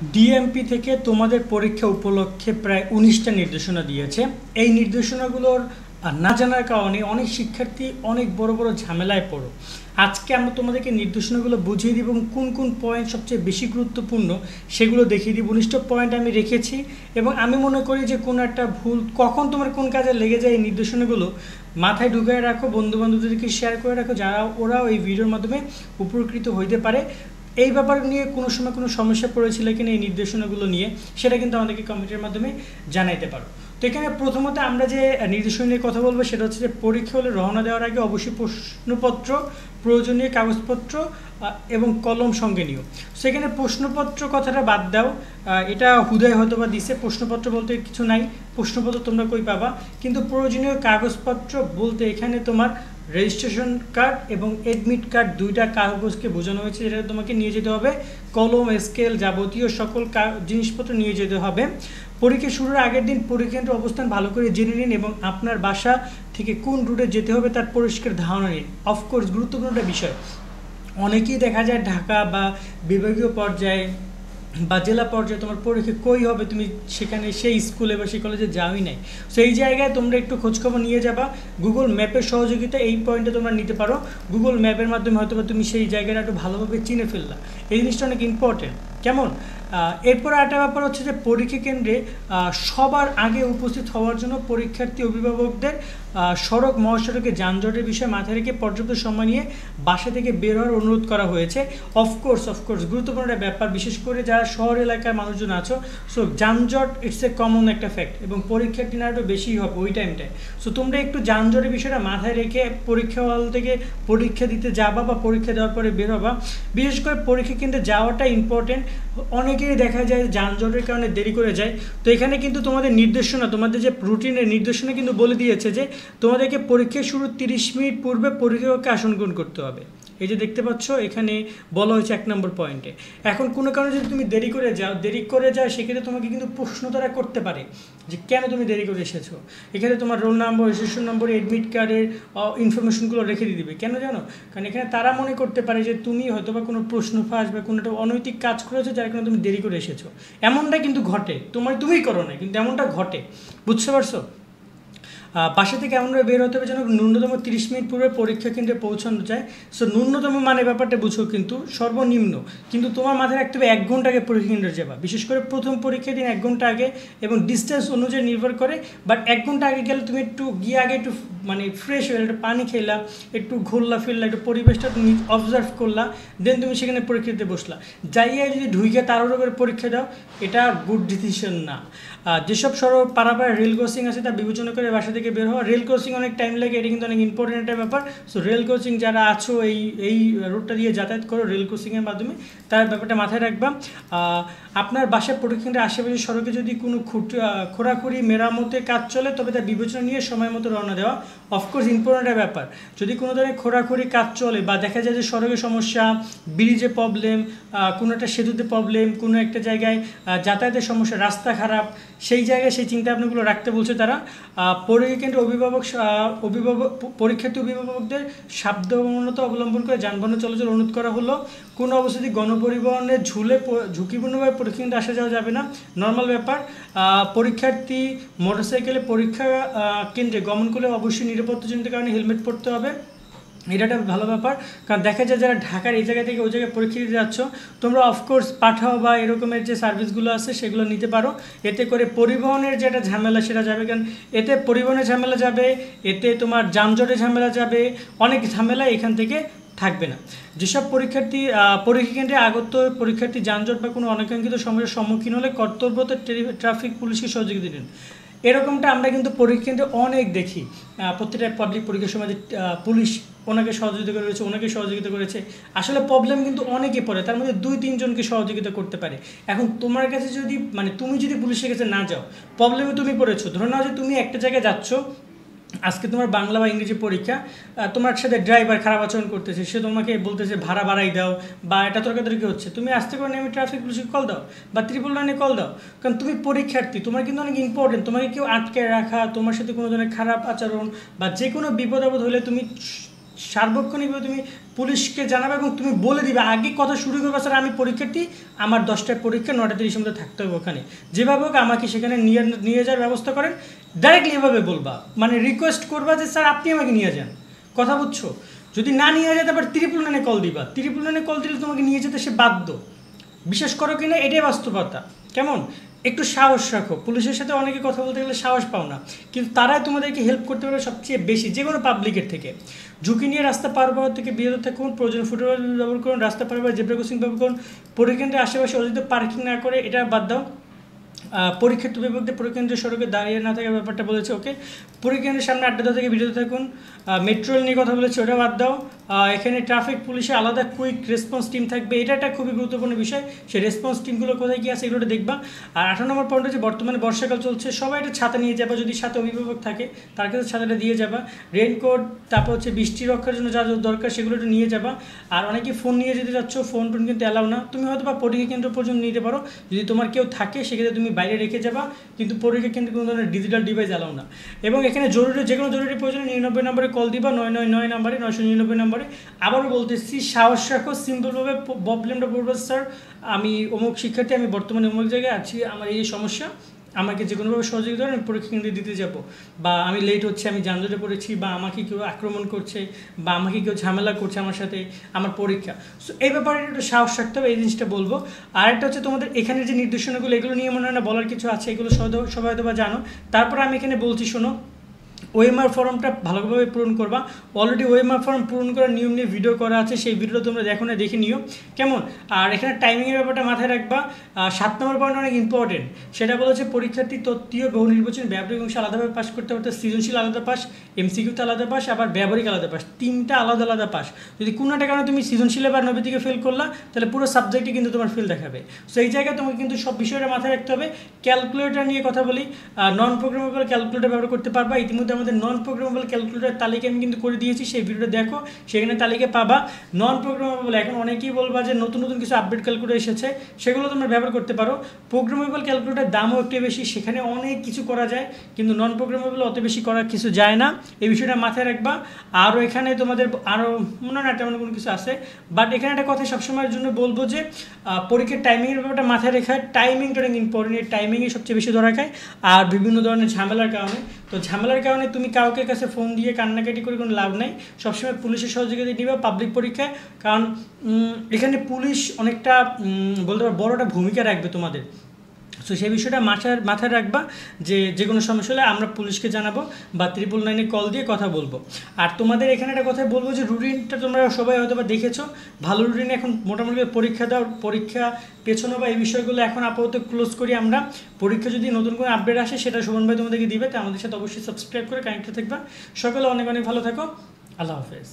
DMP থেকে তোমাদের পরীক্ষা উপলক্ষে প্রায় ১৯টা নির্দেশনা দিয়েছে। এই নির্দেশনাগুলোর না জানার কারণে অনেক শিক্ষার্থী অনেক বড় বড় ঝামেলায় পড়ো। আজকে আমরা তোমাদেরকে নির্দেশনাগুলো বুঝিয়ে দিব এবং কোন কোন পয়েন্ট সবচেয়ে বেশি গুরুত্বপূর্ণ সেগুলো দেখিয়ে দিব। ১৯টা পয়েন্ট আমি রেখেছি এবং আমি মনে করি যে কোনো একটা ভুল কখন তোমার কোন কাজে লেগে যায় এই নির্দেশনাগুলো মাথায় ঢুকিয়ে রাখো, বন্ধুবান্ধবদেরকে শেয়ার করে রাখো, যারা ওরাও এই ভিডিওর মাধ্যমে উপকৃত হইতে পারে। এই ব্যাপার নিয়ে কোনো সময় কোনো সমস্যা পড়েছিল কিনা এই নির্দেশনাগুলো নিয়ে, সেটা কিন্তু আমাদেরকে কমেন্টের মাধ্যমে জানাইতে পারো। তো এখানে প্রথমত আমরা যে নির্দেশনা নিয়ে কথা বলবো সেটা হচ্ছে যে পরীক্ষা হলে রওনা দেওয়ার আগে অবশ্যই প্রশ্নপত্র, প্রয়োজনীয় কাগজপত্র এবং কলম সঙ্গে নিও। সেখানে প্রশ্নপত্র কথাটা বাদ দাও, এটা হুদায় হয়তো বা দিছে, প্রশ্নপত্র বলতে কিছু নাই, প্রশ্নপত্র তোমরা কই পাবা। কিন্তু প্রয়োজনীয় কাগজপত্র বলতে এখানে তোমার রেজিস্ট্রেশন কার্ড এবং এডমিট কার্ড, দুইটা কাগজকে বোঝানো হয়েছে, যেটা তোমাকে নিয়ে যেতে হবে। কলম, স্কেল, যাবতীয় সকল জিনিসপত্র নিয়ে যেতে হবে। পরীক্ষা শুরুর আগের দিন পরীক্ষার অবস্থান ভালো করে জেনে নিন এবং আপনার বাসা থেকে কোন রুটে যেতে হবে তার পরিষ্কার ধারণা নিন। অফকোর্স গুরুত্বপূর্ণ একটা বিষয়, অনেকেই দেখা যায় ঢাকা বা বিভাগীয় পর্যায়ে বা জেলা পর্যায়ে তোমার পরীক্ষা কই হবে, তুমি সেখানে সেই স্কুলে বা সেই কলেজে যাওই নাই। সো এই জায়গায় তোমরা একটু খোঁজখবর নিয়ে যাবা। গুগল ম্যাপের সহযোগিতা এই পয়েন্টে তোমরা নিতে পারো। গুগল ম্যাপের মাধ্যমে হয়তো বা তুমি সেই জায়গাটা একটু ভালোভাবে চিনে ফেললা। এই জিনিসটা অনেক ইম্পর্টেন্ট। কেমন? এরপর একটা ব্যাপার হচ্ছে যে পরীক্ষা কেন্দ্রে সবার আগে উপস্থিত হওয়ার জন্য পরীক্ষার্থী অভিভাবকদের সড়ক মহাসড়কে যানজটের বিষয়ে মাথায় রেখে পর্যাপ্ত সময় নিয়ে বাসা থেকে বের হওয়ার অনুরোধ করা হয়েছে। অফকোর্স গুরুত্বপূর্ণ একটা ব্যাপার, বিশেষ করে যারা শহর এলাকার মানুষজন আছো। সো যানজট ইটস এ কমন একটা ফ্যাক্ট এবং পরীক্ষার দিন আরও বেশি হবে ওই টাইমটায়। সো তোমরা একটু যানজটের বিষয়টা মাথায় রেখে পরীক্ষা হল থেকে পরীক্ষা দিতে যাবা বা পরীক্ষা দেওয়ার পরে বের হবা। বিশেষ করে পরীক্ষা কেন্দ্রে যাওয়াটা ইম্পর্টেন্ট। অনেকেই দেখা যায় যানজটের কারণে দেরি করে যায়। তো এখানে কিন্তু তোমাদের নির্দেশনা, তোমাদের যে রুটিনের নির্দেশনা কিন্তু বলে দিয়েছে যে তোমাদেরকে পরীক্ষা শুরুর 30 মিনিট পূর্বে পরীক্ষককে আসন গ্রহণ করতে হবে। এই যে দেখতে পাচ্ছ এখানে বলা হয়েছে 1 নম্বর পয়েন্টে। এখন কোনো কারণে যদি তুমি দেরি করে যাও সেক্ষেত্রে তোমাকে কিন্তু প্রশ্ন তারা করতে পারে যে কেন তুমি দেরি করে এসেছো। এখানে তোমার roll number, registration number, admit কার্ডের ইনফরমেশনগুলো রেখে দিয়ে দিবে। কেন জানো? কারণ এখানে তারা মনে করতে পারে যে তুমি হয়তো বা কোনো প্রশ্ন ফাঁস বা কোনো একটা অনৈতিক কাজ করেছো যার কারণে তুমি দেরি করে এসেছো। এমনটা কিন্তু ঘটে, তুমিই করো না, কিন্তু এমনটা ঘটে। বুঝতে পারছো? বাসা থেকে এমনভাবে বের হতে হবে যেন ন্যূনতম 30 মিনিট পূর্বে পরীক্ষা কেন্দ্রে পৌঁছানো যায়। সো ন্যূনতম মানে ব্যাপারটা বুঝো, কিন্তু সর্বনিম্ন কিন্তু তোমার মাথায় রাখতে হবে 1 ঘন্টা আগে পরীক্ষা কেন্দ্রে যাবা। বিশেষ করে প্রথম পরীক্ষার দিন 1 ঘন্টা আগে, এবং ডিস্টেন্স অনুযায়ী নির্ভর করে। বাট 1 ঘন্টা আগে গেলে তুমি একটু গিয়ে আগে একটু মানে ফ্রেশ হয়ে একটু পানি খেলা, একটু ঘুরলা ফিরলা, একটু পরিবেশটা তুমি অবজার্ভ করলা, দেন তুমি সেখানে পরীক্ষা দিতে বসলা। যাইয়া যদি ঢুইকে তাড়াহুড়ো করে পরীক্ষা দাও, এটা গুড ডিসিশন না। যেসব পাড়াপাড়া রেল ক্রসিং আছে তা বিবেচনা করে বাসা থেকে বের হওয়া। রেল ক্রসিং অনেক টাইম লাগে, এটা কিন্তু অনেক ইম্পর্টেন্ট একটা ব্যাপার। সো রেল ক্রসিং যারা আছো এই রোডটা দিয়ে যাতায়াত করো রেল ক্রসিংয়ের মাধ্যমে, তার ব্যাপারটা মাথায় রাখবা। আপনার বাসার পরীক্ষা কেন্দ্রের আশেপাশে সড়কে যদি কোনো খোঁড়াখুড়ি মেরামতের কাজ চলে তবে তার বিবেচনা নিয়ে সময় মতো রওনা দেওয়া। অফকোর্স ইম্পর্টেন্ট একটা ব্যাপার, যদি কোনো ধরনের খোঁড়াখুড়ি কাজ চলে বা দেখা যায় যে সড়কের সমস্যা, ব্রিজে প্রবলেম, কোনো একটা সেতুতে প্রবলেম, কোনো একটা জায়গায় যাতায়াতের সমস্যা, রাস্তা খারাপ, সেই জায়গায় সেই চিন্তা ভাবনাগুলো রাখতে বলছে তারা। পরীক্ষা কেন্দ্রে পরীক্ষার্থী অভিভাবকদের সাবধানতা অবলম্বন করে যানবাহন চলাচল অনুরোধ করা হলো। কোনো অবস্থাতে গণপরিবহনে ঝুঁকিপূর্ণভাবে পরীক্ষা কেন্দ্রে আসা যাওয়া যাবে না, নর্মাল ব্যাপার। পরীক্ষার্থী মোটরসাইকেলে পরীক্ষা কেন্দ্রে গমন করলে অবশ্যই নিরাপত্তাজনিত কারণে হেলমেট পরতে হবে। এটা একটা ভালো ব্যাপার, কারণ দেখা যায় যারা ঢাকার এই জায়গা থেকে ওই জায়গায় পরীক্ষা দিতে যাচ্ছ, তোমরা অফকোর্স পাঠাও বা এরকমের যে সার্ভিসগুলো আছে সেগুলো নিতে পারো। এতে করে পরিবহনের যেটা ঝামেলা সেটা যাবে, কারণ এতে পরিবহনের ঝামেলা যাবে, এতে তোমার যানজটের ঝামেলা যাবে, অনেক ঝামেলা এখান থেকে থাকবে না। যেসব পরীক্ষা কেন্দ্রে আগত পরীক্ষার্থী যানজট বা কোনো অনাকাঙ্ক্ষিত সমস্যার সম্মুখীন হলে কর্তব্যরত ট্রাফিক পুলিশকে সহযোগিতা দিন। এরকমটা আমরা কিন্তু পরীক্ষা কেন্দ্রে অনেক দেখি। প্রত্যেকটা পাবলিক পরীক্ষার সময় যে পুলিশ ওনাকে সহযোগিতা করেছে। আসলে প্রবলেম কিন্তু অনেকে পড়ে, তার মধ্যে 2-3 জনকে সহযোগিতা করতে পারে। এখন তোমার কাছে যদি তুমি যদি পুলিশের কাছে না যাও, প্রবলেমে তুমি পড়েছো। ধরে নাও যে তুমি একটা জায়গায় যাচ্ছ, আজকে তোমার বাংলা বা ইংরেজি পরীক্ষা, তোমার সাথে ড্রাইভার খারাপ আচরণ করতেছে, সে তোমাকে বলতেছে ভাড়া বাড়াই দাও বা এটা তর্কাতর্কি হচ্ছে, তুমি আসতে করে নেমে ট্রাফিক পুলিশকে কল দাও বা 999 কল দাও। কারণ তুমি পরীক্ষার্থী, তোমার কিন্তু অনেক ইম্পর্টেন্ট। তোমাকে কেউ আটকে রাখা, তোমার সাথে কোনো ধরনের খারাপ আচরণ বা যে কোনো বিপদ আপদ হলে তুমি সার্বক্ষণিকভাবে তুমি পুলিশকে জানাবে এবং তুমি বলে দিবে আগে কথা শুরু করবে, স্যার আমি পরীক্ষার্থী, আমার 10টায় পরীক্ষা, 9:30 মধ্যে থাকতে হবে ওখানে, যেভাবে হোক আমাকে সেখানে নিয়ে যাওয়ার ব্যবস্থা করেন। ডাইরেক্টলি এভাবে বলবা, মানে রিকোয়েস্ট করবা যে স্যার আপনি আমাকে নিয়ে যান, কথা বুঝছো? যদি না নিয়ে যায় তারপর 999 কল দিবা, 999 কল দিলে তোমাকে নিয়ে যেতে সে বাধ্য। বিশ্বাস করো কি না, এটাই বাস্তবতা। কেমন? একটু সাহস রাখো। পুলিশের সাথে অনেকে কথা বলতে গেলে সাহস পাও না, কিন্তু তারাই তোমাদেরকে হেল্প করতে পারবে সবচেয়ে বেশি, যে কোনো পাবলিকের থেকে। ঝুঁকি নিয়ে রাস্তা পার হওয়ার থেকে বিরত থাকুন, প্রয়োজন ফুটওভার ব্যবহার করুন, রাস্তা পার হওয়ার জেব্রা ক্রসিং ব্যবহার করুন, পরীক্ষাকেন্দ্রের আশেপাশে অতিরিক্ত পার্কিং না করে, এটা বাদ দাও। পরীক্ষার্থী বিভাগদের পরীক্ষাকেন্দ্রের সড়কে দাঁড়িয়ে না থাকার ব্যাপারটা বলেছে, ওকে। পরীক্ষাকেন্দ্রের সামনে আড্ডা দেওয়া থেকে বিরত থাকুন। মেট্রো রেল নিয়ে কথা বলেছে, ওটা বাদ দাও। এখানে ট্রাফিক পুলিশে আলাদা কুইক রেসপন্স টিম থাকবে, এটা একটা খুবই গুরুত্বপূর্ণ বিষয়। সেই রেসপন্স টিমগুলো কোথায় কী আছে এগুলো দেখবা। আর 18 নম্বর পয়েন্ট হচ্ছে বর্তমানে বর্ষাকাল চলছে, সবাই একটা ছাতা নিয়ে যাবা, যদি সাথে অভিভাবক থাকে তার কাছে ছাতাটা দিয়ে যাবা। রেইনকোট, তারপর হচ্ছে বৃষ্টি রক্ষার জন্য যা দরকার সেগুলো একটু নিয়ে যাবা। আর অনেকে ফোন নিয়ে যেতে যাচ্ছ, ফোন টোন কিন্তু অ্যালাউ না। তুমি হয়তো বা পরীক্ষা কেন্দ্র পর্যন্ত নিতে পারো, যদি তোমার কেউ থাকে সেক্ষেত্রে তুমি বাইরে রেখে যাবা, কিন্তু পরীক্ষা কেন্দ্রে কোনো ধরনের ডিজিটাল ডিভাইস অ্যালাউ না। এবং এখানে যে কোনো জরুরি প্রয়োজনে 99 নম্বরে কল দিবা, 999 নাম্বারে, 999 নম্বরে। আবারও বলতেছি, সাহস রাখো, সিম্পলভাবে প্রবলেমটা বলবো, স্যার আমি অমুক শিক্ষার্থী, আমি বর্তমানে অমুক জায়গায় আছি, আমার এই সমস্যা, আমাকে যে কোনোভাবে সহযোগিতা করেন, আমি পরীক্ষা কেন্দ্রে দিতে যাব, বা আমি লেট হচ্ছে, আমি যানজটে পড়েছি, বা আমাকে কেউ আক্রমণ করছে, বা আমাকে কেউ ঝামেলা করছে আমার সাথে, আমার পরীক্ষা। সো এই ব্যাপারে একটু সাহস রাখতে হবে, এই জিনিসটা বলবো। আর একটা হচ্ছে তোমাদের এখানে যে নির্দেশনাগুলো, এগুলো নিয়ে মনে হয় না বলার কিছু আছে, এগুলো সবাই হয়তো বা জানো। তারপর আমি এখানে বলছি, শোনো, ওএমআর ফর্মটা ভালোভাবে পূরণ করবা। অলরেডি ওএমআর ফর্ম পূরণ করার নিয়ম নিয়ে ভিডিও করা আছে, সেই ভিডিওটা তোমরা দেখো না, দেখে নিও, কেমন? আর এখানে টাইমিংয়ের ব্যাপারটা মাথায় রাখবা। 7 নম্বর পয়েন্ট অনেক ইম্পর্টেন্ট, সেটা বলেছে পরীক্ষার্থী তত্ত্বীয় বহু নির্বাচনী ব্যবহারিক অংশে আলাদাভাবে পাস করতে পারতে, সৃজনশীল আলাদা পাস, এমসিকিউতে আলাদা পাস, আবার ব্যবহারিক আলাদা পাস, 3টা আলাদা আলাদা পাস। যদি কোনো একটা কারণে তুমি সৃজনশীলে বা নৈতিকে ফেল করলা, তাহলে পুরো সাবজেক্টে কিন্তু তোমার ফেল দেখাবে। সো এই জায়গায় তোমাকে কিন্তু সব বিষয়টা মাথায় রাখতে হবে। ক্যালকুলেটর নিয়ে কথা বলি, নন প্রোগ্রামেবল ক্যালকুলেটর ব্যবহার করতে পারবা। ইতিমধ্যে আমাদের নন প্রোগ্রামেবল ক্যালকুলেটর তালিকা আমি কিন্তু করে দিয়েছি, সেই ভিডিওটা দেখো, সেখানে তালিকা পাবা। নন প্রোগ্রামেবল, এখন অনেকেই বলবা যে নতুন নতুন কিছু আপডেট ক্যালকুলেটর এসেছে, সেগুলো তোমরা ব্যবহার করতে পারো। প্রোগ্রামেবল ক্যালকুলেটরের দামও একটু বেশি, সেখানে অনেক কিছু করা যায়, কিন্তু নন প্রোগ্রামেবল অত বেশি করার কিছু যায় না, এই বিষয়টা মাথায় রাখবা। আরও এখানে তোমাদের আরও মনে হয় না তেমন কোনো কিছু আছে, বাট এখানে একটা কথা সবসময়ের জন্য বলবো যে পরীক্ষার টাইমিংয়ের ব্যাপারটা মাথায় রেখা, টাইমিংটা অনেক ইম্পর্টেন্ট, এই টাইমিংয়ে সবচেয়ে বেশি ধরা খায়। আর বিভিন্ন ধরনের ঝামেলার কারণে, তো ঝামেলার কারণে তুমি কাউকে কাছে ফোন দিয়ে কান্নাকাটি করে কোনো লাভ নাই, সবসময় পুলিশের সহযোগিতা নিবা পাবলিক পরীক্ষায়, কারণ এখানে পুলিশ অনেকটা বলতে পারো বড় একটা ভূমিকা রাখবে তোমাদের। সো সেই বিষয়টা মাথায় রাখবা যে কোনো সমস্যা হলে আমরা পুলিশকে জানাবো বা 999 কল দিয়ে কথা বলবো। আর তোমাদের এখানে একটা কথা বলবো যে রুটিনটা তোমরা সবাই হয়তো বা দেখেছো, ভালো রুটিনে এখন মোটামুটি পরীক্ষা দাও, পরীক্ষা পেছনো বা এই বিষয়গুলো এখন আপাতত ক্লোজ করি আমরা। পরীক্ষা যদি নতুন কোনো আপডেট আসে সেটা শোভন ভাই তোমাদেরকে দিবে, তো আমাদের সাথে অবশ্যই সাবস্ক্রাইব করে কানেক্টে থাকবা। সকলে অনেক অনেক ভালো থাকো, আল্লাহ হাফেজ।